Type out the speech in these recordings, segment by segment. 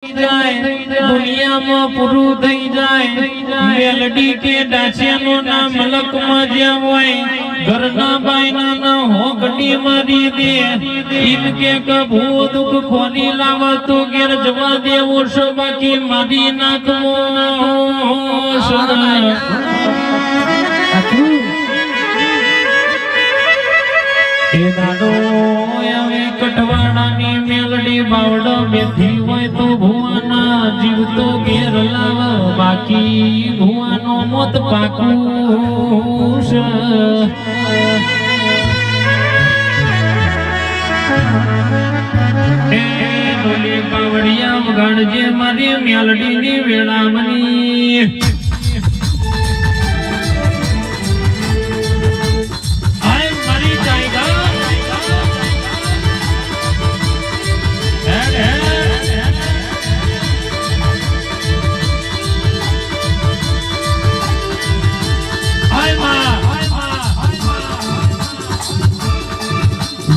दुनिया में पुरु थई जाए मेलडी के डाचियानो ना मलक में जावे घरना बायना ना होकड़ी मारी दे इनके कभू दुख खोली लावा तो घेर जवा देवो सो बाकी मारी नाक कटवाड़ा मेलडी बावड़ो बेथी होय तो भुआना जीव तो घेर लाव बाकी भुआनो मोत पाकूश बावड़िया गणजे मारी मेलडी नी वेळामणी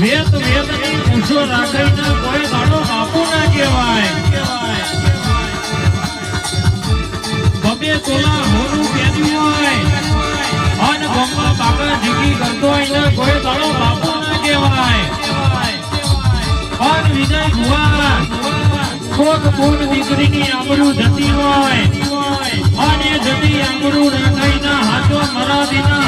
वेद वेदनी पूछो राखीने कोई दाड़ो बापू ना कहेवाय बबे तोला होरू पेन्यु होय अन गम्मा बागा जीगी करतो होय ने कोई दाड़ो बापू ना कहेवाय अन विजय भुआ कोक कोन दीकरीनी आबरू जती होय अन ए जती आबरू राखीना हाथो मरादीना